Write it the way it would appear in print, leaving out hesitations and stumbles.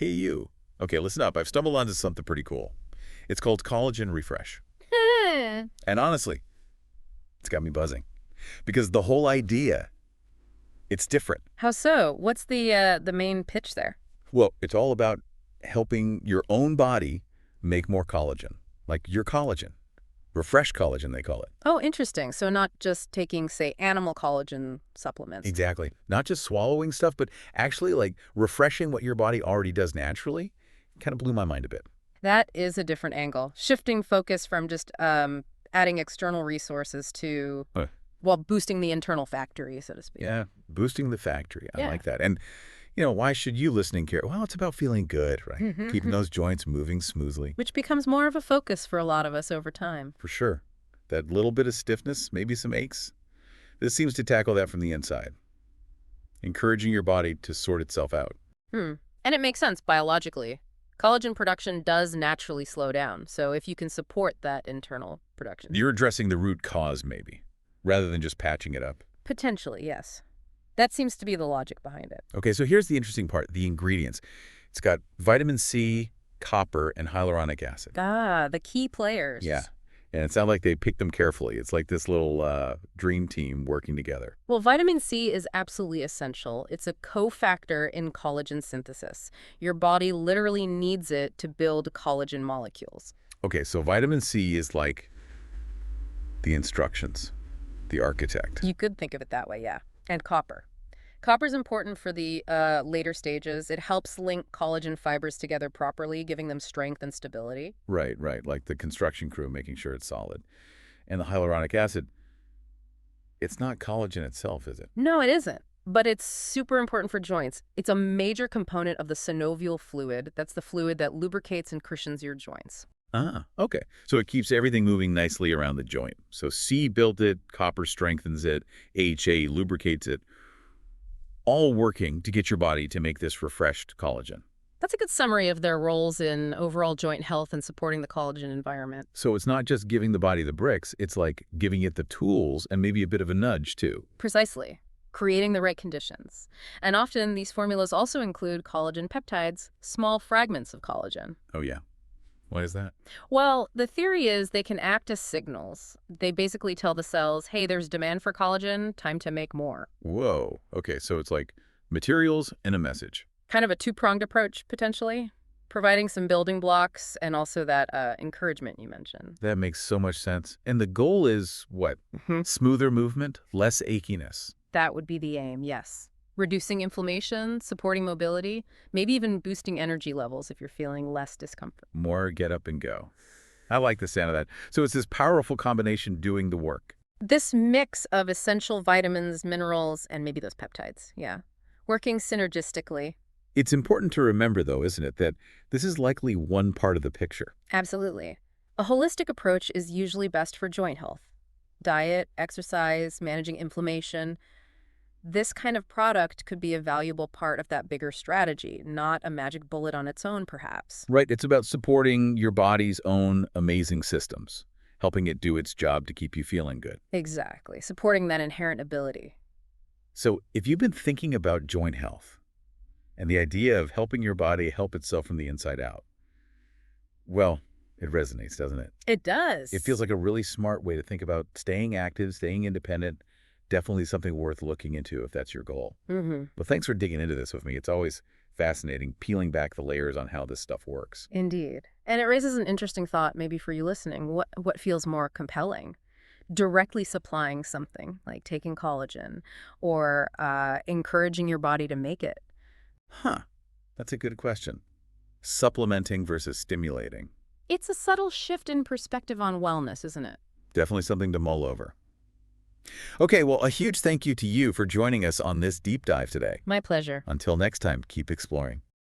Hey, you. Okay, listen up. I've stumbled onto something pretty cool. It's called Collagen Refresh. And honestly, it's got me buzzing. Because the whole idea, it's different. How so? What's the main pitch there? Well, it's all about helping your own body make more collagen. Like your collagen. Refresh collagen, they call it. Oh, interesting. So not just taking, say, animal collagen supplements. Exactly. Not just swallowing stuff, but actually like refreshing what your body already does naturally. Kind of blew my mind a bit. That is a different angle. Shifting focus from just adding external resources to, Uh, well, boosting the internal factory, so to speak. yeah, boosting the factory. I Yeah. like that. And, why should you listening care? Well, it's about feeling good, right? Keeping those joints moving smoothly. Which becomes more of a focus for a lot of us over time. For sure. That little bit of stiffness, maybe some aches. This seems to tackle that from the inside, encouraging your body to sort itself out. And it makes sense biologically. Collagen production does naturally slow down, so if you can support that internal production. You're addressing the root cause, maybe, rather than just patching it up. Potentially, yes. That seems to be the logic behind it. Okay, so here's the interesting part, the ingredients. It's got vitamin C, copper, and hyaluronic acid. Ah, the key players. Yeah, and it sounds like they picked them carefully. It's like this little dream team working together. Well, vitamin C is absolutely essential. It's a cofactor in collagen synthesis. Your body literally needs it to build collagen molecules. Okay, so vitamin C is like the instructions, the architect. You could think of it that way, yeah. And copper. Copper is important for the later stages. It helps link collagen fibers together properly, giving them strength and stability. Right, like the construction crew making sure it's solid. And the hyaluronic acid, it's not collagen itself, is it? No, it isn't. But it's super important for joints. It's a major component of the synovial fluid. That's the fluid that lubricates and cushions your joints. Ah, okay. So it keeps everything moving nicely around the joint. So C built it, copper strengthens it, AHA lubricates it, all working to get your body to make this refreshed collagen. That's a good summary of their roles in overall joint health and supporting the collagen environment. So it's not just giving the body the bricks, it's like giving it the tools and maybe a bit of a nudge too. Precisely. Creating the right conditions. And often these formulas also include collagen peptides, small fragments of collagen. Oh yeah. Why is that? Well, the theory is they can act as signals. They basically tell the cells, hey, there's demand for collagen, time to make more. Whoa. Okay, so it's like materials and a message. Kind of a two-pronged approach, potentially, providing some building blocks and also that encouragement you mentioned. That makes so much sense. And the goal is what? Smoother movement, less achiness. That would be the aim, yes. Reducing inflammation, supporting mobility, maybe even boosting energy levels if you're feeling less discomfort. More get up and go. I like the sound of that. So it's this powerful combination doing the work. This mix of essential vitamins, minerals, and maybe those peptides, yeah, working synergistically. It's important to remember, though, isn't it, that this is likely one part of the picture. Absolutely. A holistic approach is usually best for joint health. Diet, exercise, managing inflammation. This kind of product could be a valuable part of that bigger strategy, not a magic bullet on its own, perhaps. Right, it's about supporting your body's own amazing systems, helping it do its job to keep you feeling good. Exactly, supporting that inherent ability. So if you've been thinking about joint health and the idea of helping your body help itself from the inside out, well, it resonates, doesn't it? It does. It feels like a really smart way to think about staying active, staying independent. Definitely something worth looking into if that's your goal. Well, thanks for digging into this with me. It's always fascinating, peeling back the layers on how this stuff works. Indeed. And it raises an interesting thought maybe for you listening. What feels more compelling? Directly supplying something, like taking collagen, or encouraging your body to make it? Huh. That's a good question. Supplementing versus stimulating. It's a subtle shift in perspective on wellness, isn't it? Definitely something to mull over. Okay, well, a huge thank you to you for joining us on this deep dive today. My pleasure. Until next time, keep exploring.